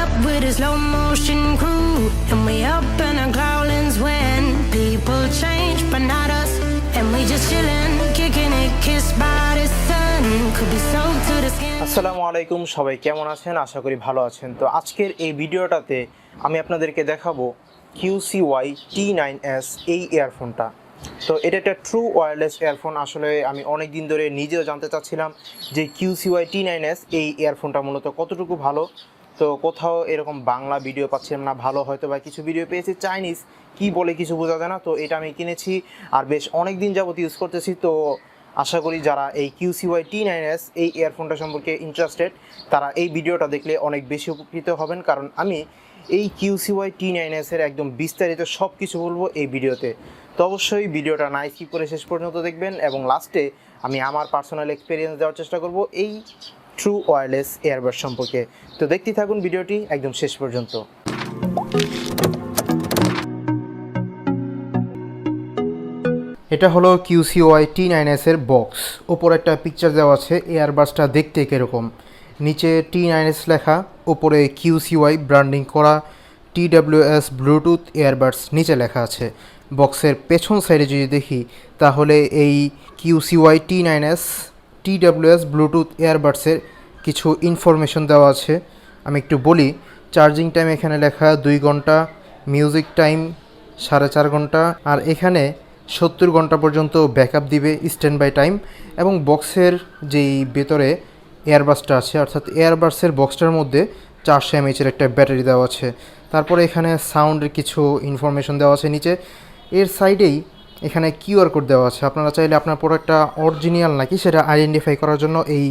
up with a slow motion crew, and we up in our growlings when people change, but not us. And we just chillin', kicking it, kissed by the sun, could be soaked to the skin. আসসালামু আলাইকুম, সবাই কেমন আছেন? আশা করি ভালো আছেন। তো আজকের এই ভিডিওটাতে আমি আপনাদেরকে দেখাবো QCY T9S এই ইয়ারফোনটা। তো এটা একটা ট্রু ওয়্যারলেস ইয়ারফোন। আসলে আমি অনেক দিন ধরে নিজেও জানতে চাচ্ছিলাম যে QCY T9S এই ইয়ারফোনটা মূলত কতটুকু ভালো। তো কোথাও এরকম বাংলা ভিডিও পাচ্ছিলাম না, ভালো হয়তো বা কিছু ভিডিও পেয়েছি, চাইনিজ কি বলে কিছু বোঝা যায় না। তো এটা আমি কিনেছি আর বেশ অনেক দিন যাবত ইউজ করতেছি। তো আশা করি যারা এই QCY T9S এই ইয়ারফোনটা সম্পর্কে ইন্টারেস্টেড তারা এই ভিডিওটা দেখলে অনেক বেশি উপকৃত হবেন, কারণ আমি এই QCY T9S এর একদম বিস্তারিত সব কিছু বলবো এই ভিডিওতে। তো অবশ্যই ভিডিওটা না স্কিপ করে শেষ পর্যন্ত দেখবেন এবং লাস্টে আমি আমার পার্সোনাল এক্সপিরিয়েন্স দেওয়ার চেষ্টা করব এই ট্রু ওয়্যারলেস এয়ারবাডস সম্পর্কে। তো দেখতেই থাকুন ভিডিওটি একদম শেষ পর্যন্ত। এটা হলো QCY T9S এর বক্স। ওপরে একটা পিকচার দেওয়া আছে এয়ারবাডসটা দেখতে কীরকম, নিচে T9S লেখা, ওপরে QCY ব্র্যান্ডিং করা, TWS ব্লুটুথ এয়ারবাডস নিচে লেখা আছে। বক্সের পেছন সাইডে যদি দেখি তাহলে এই QCY T9S TWS ব্লুটুথ এয়ারবাডসের কিছু ইনফরমেশন দেওয়া আছে। আমি একটু বলি, চার্জিং টাইম এখানে লেখা 2 ঘন্টা, মিউজিক টাইম 4.5 ঘন্টা, আর এখানে 70 ঘন্টা পর্যন্ত ব্যাকআপ দিবে স্ট্যান্ড বাই টাইম। এবং বক্সের যেই ভেতরে এয়ারবাডসটা আছে, অর্থাৎ এয়ারবাডসের বক্সটার মধ্যে 400 mAh একটা ব্যাটারি দেওয়া আছে। তারপরে এখানে সাউন্ডের কিছু ইনফরমেশন দেওয়া আছে নিচে। এর সাইডেই এখানে কিউআর কোড দেওয়া আছে। আপনারা চাইলে আপনার প্রোডাক্টটা অরিজিনাল নাকি সেটা আইডেন্টিফাই করার জন্য এই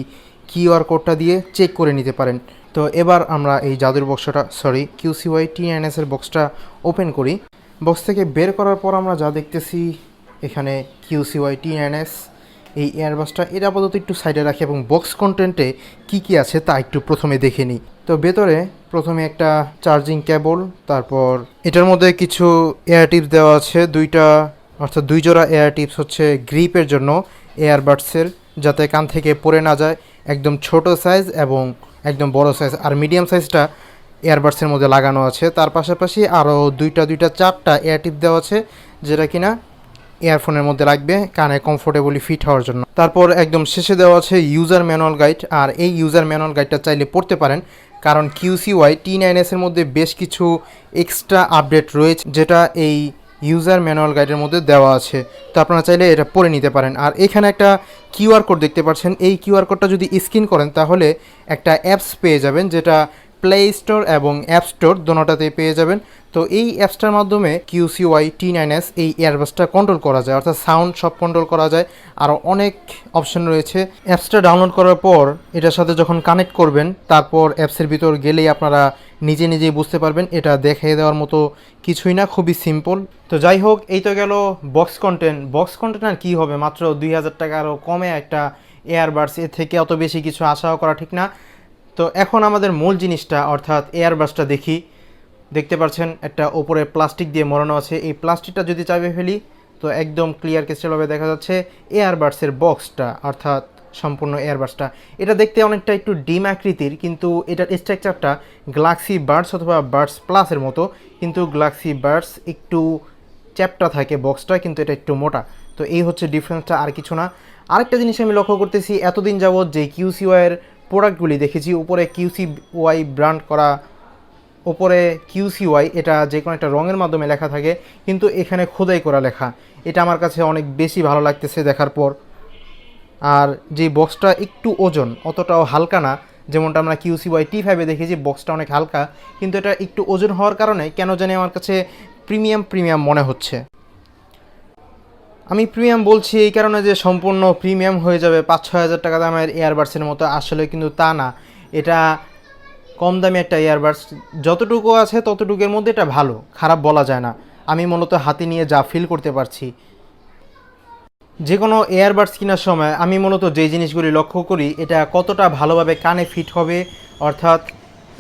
কিউআর কোডটা দিয়ে চেক করে নিতে পারেন। তো এবার আমরা এই জাদুর বক্সটা QCY T9S এর বক্সটা ওপেন করি। বক্স থেকে বের করার পর আমরা যা দেখতেছি, এখানে QCY T9S এই এয়ারবাডসটা এটা আপাতত একটু সাইডে রাখি এবং বক্স কন্টেন্টে কি আছে তা একটু প্রথমে দেখে নিই। তো ভেতরে প্রথমে একটা চার্জিং কেবল, তারপর এটার মধ্যে কিছু এয়ার টিপস দেওয়া আছে, অর্থাৎ 2 জোড়া এয়ার টিপস হচ্ছে গ্রিপের জন্য এয়ারবাডসের, যাতে কান থেকে পড়ে না যায়। একদম ছোট সাইজ এবং একদম বড় সাইজ, আর মিডিয়াম সাইজটা এয়ারবাডসের মধ্যে লাগানো আছে। তার পাশাপাশি আরও 4টা এয়ার টিপ দেওয়া আছে, যেটা কিনা ইয়ারফোনের মধ্যে রাখবে কানে কমফোর্টেবলি ফিট হওয়ার জন্য। তারপর একদম শেষে দেওয়া আছে ইউজার ম্যানুয়াল গাইড, আর এই ইউজার ম্যানুয়াল গাইডটা চাইলে পড়তে পারেন, কারণ QCY T9S এর মধ্যে বেশ কিছু এক্সট্রা আপডেট রয়েছে যেটা এই ইউজার ম্যানুয়াল গাইডের মধ্যে দেওয়া আছে। তো আপনারা চাইলে এটা পড়ে নিতে পারেন। আর এখানে একটা কিউআর কোড দেখতে পাচ্ছেন, এই কিউআর কোডটা যদি স্ক্যান করেন তাহলে একটা অ্যাপস পেয়ে যাবেন, যেটা প্লে স্টোর এবং অ্যাপ স্টোর দোনোটাতেই পেয়ে যাবেন। তো এই অ্যাপসটার মাধ্যমে QCY T9S এই এয়ারবাডসটা কন্ট্রোল করা যায়, অর্থাৎ সাউন্ড সব কন্ট্রোল করা যায়। আরও অনেক অপশন রয়েছে। অ্যাপসটা ডাউনলোড করার পর এটার সাথে যখন কানেক্ট করবেন, তারপর অ্যাপসের ভিতর গেলেই আপনারা নিজেই বুঝতে পারবেন। এটা দেখিয়ে দেওয়ার মতো কিছুই না, খুবই সিম্পল। তো যাই হোক, এই তো গেল বক্স কন্টেন্ট। আর কী হবে, মাত্র 2000 টাকা আরও কমে একটা এয়ারবাডস, এর থেকে অত বেশি কিছু আশাও করা ঠিক না। তো এখন আমাদের মূল জিনিসটা অর্থাৎ এয়ারবাডসটা দেখতে পাচ্ছেন একটা ওপরে প্লাস্টিক দিয়ে মোড়ানো আছে। এই প্লাস্টিকটা যদি চাপে ফেলি তো একদম ক্লিয়ার ক্রিস্টালভাবে দেখা যাচ্ছে এয়ারবাডসের বক্সটা, অর্থাৎ সম্পূর্ণ এয়ারবাডসটা। এটা দেখতে অনেকটা একটু ডিম আকৃতির, কিন্তু এটার স্ট্রাকচারটা গ্যালাক্সি বাডস অথবা বাডস প্লাসের মতো, কিন্তু গ্যালাক্সি বাডস একটু চ্যাপটা থাকে বক্সটা, কিন্তু এটা একটু মোটা। তো এই হচ্ছে ডিফারেন্সটা, আর কিছু না। আরেকটা জিনিস আমি লক্ষ্য করতেছি, এতদিন যাবৎ যে QCY-এর প্রোডাক্টগুলি দেখেছি উপরে QCY ব্র্যান্ড করা, ওপরে QCY এটা যে কোনো একটা রঙের মাধ্যমে লেখা থাকে, কিন্তু এখানে খোদাই করা লেখা। এটা আমার কাছে অনেক বেশি ভালো লাগতেছে দেখার পর। আর যে বক্সটা একটু ওজন, অতটাও হালকা না, যেমনটা আমরা QCY T5-এ দেখেছি বক্সটা অনেক হালকা, কিন্তু এটা একটু ওজন হওয়ার কারণে কেন জানি আমার কাছে প্রিমিয়াম মনে হচ্ছে। আমি প্রিমিয়াম বলছি এই কারণে যে সম্পূর্ণ প্রিমিয়াম হয়ে যাবে 5-6 হাজার টাকা দামের এয়ারবাডসের মতো, আসলে কিন্তু তা না। এটা কম দামি একটা এয়ারবাডস, যতটুকু আছে ততটুকুর মধ্যে এটা ভালো, খারাপ বলা যায় না। আমি মূলত হাতে নিয়ে যা ফিল করতে পারছি, যে কোনো এয়ারবাডস কেনার সময় আমি মূলত যেই জিনিসগুলি লক্ষ্য করি, এটা কতটা ভালোভাবে কানে ফিট হবে, অর্থাৎ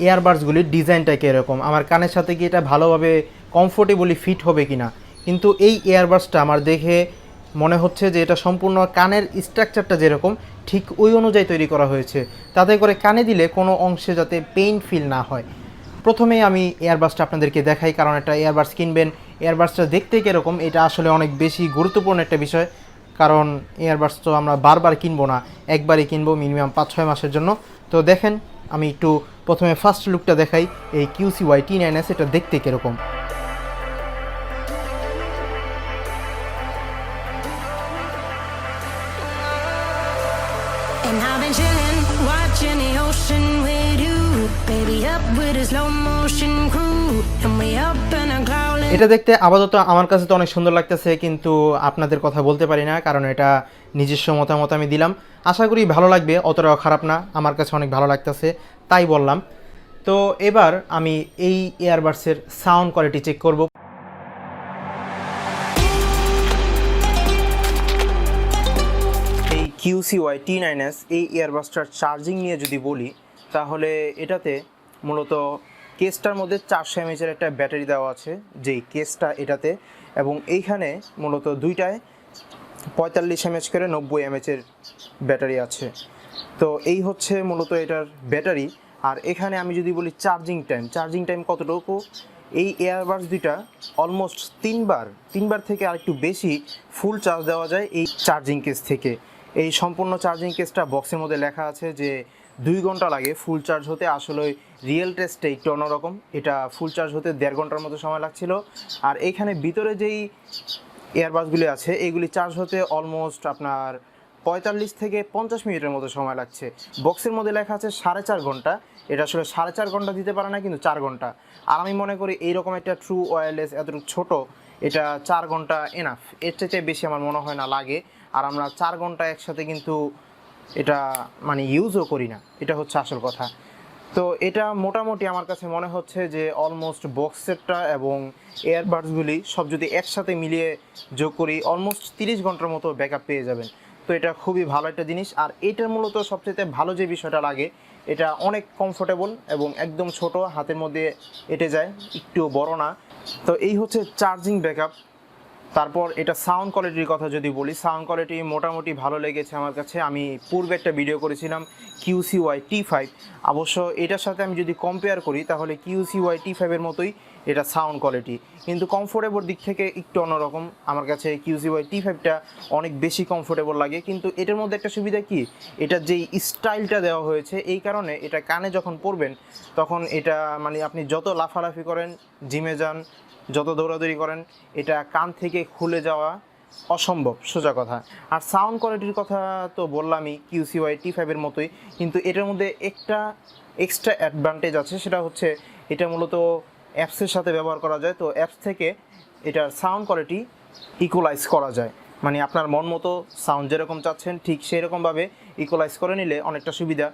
এয়ারবাডসগুলির ডিজাইনটা কীরকম, আমার কানের সাথে কি এটা ভালোভাবে কমফোর্টেবলি ফিট হবে কিনা। কিন্তু এই এয়ারবাডসটা আমার দেখে মনে হচ্ছে যে এটা সম্পূর্ণ কানের স্ট্রাকচারটা যেরকম ঠিক ওই অনুযায়ী তৈরি করা হয়েছে, তাতে করে কানে দিলে কোনো অংশে যাতে পেইন ফিল না হয়। প্রথমেই আমি এয়ারবাডসটা আপনাদেরকে দেখাই, কারণ একটা এয়ারবাডস কিনবেন, এয়ারবাডসটা দেখতে কীরকম এটা আসলে অনেক বেশি গুরুত্বপূর্ণ একটা বিষয়। কারণ এয়ারবাডস তো আমরা বারবার কিনবো না, একবারই কিনবো মিনিমাম 5-6 মাসের জন্য। তো দেখেন আমি একটু প্রথমে ফার্স্ট লুকটা দেখাই, এই QCY T9S এটা দেখতে কীরকম। And I've been chilling, watching the ocean with you, baby, up with a slow motion crew, and we up in a cloud. এটা দেখতে আপাতত আমার কাছে তো অনেক সুন্দর লাগতেছে, কিন্তু আপনাদের কথা বলতে পারি না, কারণ এটা নিজস্ব মতামত আমি দিলাম। আশা করি ভালো লাগবে, অতটাও খারাপ না, আমার কাছে অনেক ভালো লাগতেছে তাই বললাম। তো এবার আমি এই এয়ারবাডসের সাউন্ড কোয়ালিটি চেক করব। এই QCY T9S এই এয়ারবাডসটার চার্জিং নিয়ে যদি বলি, তাহলে এটাতে মূলত কেসটার মধ্যে 400 mAh একটা ব্যাটারি দেওয়া আছে, যেই কেসটা এটাতে, এবং এইখানে মূলত দুইটায় 45 mAh করে 90 mAh ব্যাটারি আছে। তো এই হচ্ছে মূলত এটার ব্যাটারি। আর এখানে আমি যদি বলি চার্জিং টাইম কতটুকু, এই এয়ারবাডস দুইটা অলমোস্ট তিনবার থেকে আর একটু বেশি ফুল চার্জ দেওয়া যায় এই চার্জিং কেস থেকে। এই সম্পূর্ণ চার্জিং কেসটা বক্সের মধ্যে লেখা আছে যে 2 ঘন্টা লাগে ফুল চার্জ হতে। আসলে রিয়েল টেস্টে একটু অন্যরকম, এটা ফুল চার্জ হতে 1.5 ঘন্টার মতো সময় লাগছিল। আর এখানে ভিতরে যেই এয়ারবাডসগুলি আছে এইগুলি চার্জ হতে অলমোস্ট আপনার 45 থেকে 50 মিনিটের মতো সময় লাগছে। বক্সের মধ্যে লেখা আছে 4.5 ঘন্টা, এটা আসলে 4.5 ঘন্টা দিতে পারে না, কিন্তু 4 ঘন্টা। আর আমি মনে করি এইরকম একটা ট্রু ওয়্যারলেস এতটুকু ছোট, এটা 4 ঘন্টা এনাফ, এর চাইতে বেশি আমার মনে হয় না লাগে। আর আমরা 4 ঘন্টা একসাথে কিন্তু এটা মানে ইউজও করি না, এটা হচ্ছে আসল কথা। তো এটা মোটামুটি আমার কাছে মনে হচ্ছে যে অলমোস্ট বক্স সেটটা এবং এয়ারবাডসগুলি সব যদি একসাথে মিলিয়ে যোগ করি অলমোস্ট 30 ঘন্টার মতো ব্যাকআপ পেয়ে যাবেন। তো এটা খুবই ভালো একটা জিনিস। আর এটার মূলত সবচেয়ে ভালো যে বিষয়টা লাগে, এটা অনেক কমফোর্টেবল এবং একদম ছোট, হাতের মধ্যে এঁটে যায়, একটুও বড় না। তো এই হচ্ছে চার্জিং ব্যাকআপ। তারপর এটা সাউন্ড কোয়ালিটির কথা যদি বলি, সাউন্ড কোয়ালিটি মোটামুটি ভালো লেগেছে আমার কাছে। আমি পূর্বে একটা ভিডিও করেছিলাম QCY T5, অবশ্য এটার সাথে আমি যদি কম্পেয়ার করি তাহলে QCY T5 এর মতোই এটা সাউন্ড কোয়ালিটি, কিন্তু কমফোর্টেবল দিক থেকে একটু অন্যরকম। আমার কাছে QCY T5টা অনেক বেশি কমফোর্টেবল লাগে। কিন্তু এটার মধ্যে একটা সুবিধা কি, এটার যেই স্টাইলটা দেওয়া হয়েছে এই কারণে এটা কানে যখন পরবেন তখন এটা মানে আপনি যত লাফালাফি করেন, জিমে যান, যত দৌড়াদৌড়ি করেন, এটা কান থেকে খুলে যাওয়া অসম্ভব, সোজা কথা। আর সাউন্ড কোয়ালিটির কথা তো বললামই QCY T5 এর মতোই, কিন্তু এটার মধ্যে একটা এক্সট্রা অ্যাডভান্টেজ আছে, সেটা হচ্ছে এটা মূলত অ্যাপসের সাথে ব্যবহার করা যায়। তো অ্যাপস থেকে এটার সাউন্ড কোয়ালিটি ইকুয়ালাইজ করা যায়, মানে আপনার মন মতো সাউন্ড যেরকম চাচ্ছেন ঠিক সেই রকমভাবে ইকুয়ালাইজ করে নিলে অনেকটা সুবিধা।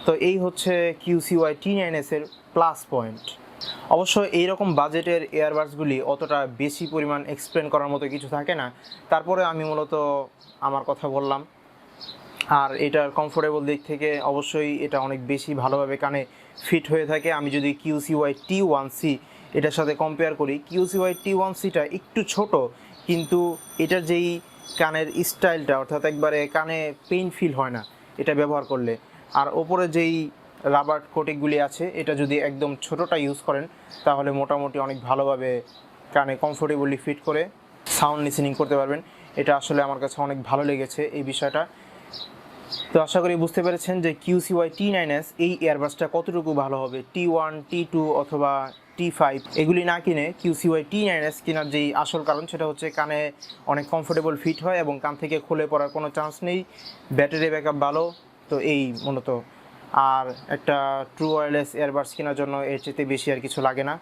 তো এই হচ্ছে QCY T9S এর প্লাস পয়েন্ট। অবশ্য এইরকম বাজেটের এয়ারবাডসগুলি অতটা বেশি পরিমাণ এক্সপ্লেন করার মতো কিছু থাকে না, তারপরে আমি মূলত আমার কথা বললাম। আর এটার কমফোর্টেবল দিক থেকে অবশ্যই এটা অনেক বেশি ভালোভাবে কানে ফিট হয়ে থাকে। আমি যদি QCY T1C এটার সাথে কম্পেয়ার করি, QCY T1Cটা একটু ছোট, কিন্তু এটার যেই কানের স্টাইলটা, অর্থাৎ একবারে কানে পেইন ফিল হয় না এটা ব্যবহার করলে। আর ওপরে যেই রাবার কোটিংগুলি আছে, এটা যদি একদম ছোটোটা ইউজ করেন তাহলে মোটামুটি অনেক ভালোভাবে কানে কমফোর্টেবলি ফিট করে সাউন্ড লিসেনিং করতে পারবেন। এটা আসলে আমার কাছে অনেক ভালো লেগেছে এই বিষয়টা। তো আশা করি বুঝতে পেরেছেন যে QCY T9S এই এয়ারবাডসটা কতটুকু ভালো হবে। T1, T2 অথবা T5 এগুলি না কিনে QCY T9S কেনার যেই আসল কারণ, সেটা হচ্ছে কানে অনেক কমফোর্টেবল ফিট হয় এবং কান থেকে খুলে পড়ার কোনো চান্স নেই, ব্যাটারি ব্যাকআপ ভালো। তো এই মূলত, আর একটা ট্রু ওয়্যারলেস এয়ারবাডস কেনার জন্য এর চেয়ে বেশি আর কিছু লাগে না।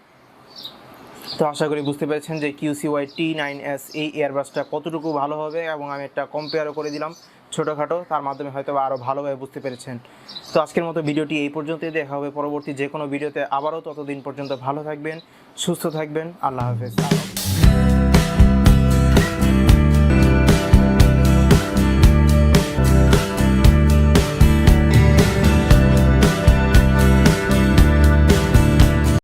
তো আশা করি বুঝতে পেরেছেন যে QCY T9S এই এয়ারবাডসটা কতটুকু ভালো হবে, এবং আমি একটা কম্পেয়ারও করে দিলাম ছোটোখাটো, তার মাধ্যমে হয়তো আরও ভালোভাবে বুঝতে পেরেছেন। তো আজকের মতো ভিডিওটি এই পর্যন্তই, দেখা হবে পরবর্তী যে কোনো ভিডিওতে আবারও। ততদিন পর্যন্ত ভালো থাকবেন, সুস্থ থাকবেন, আল্লাহ হাফেজ।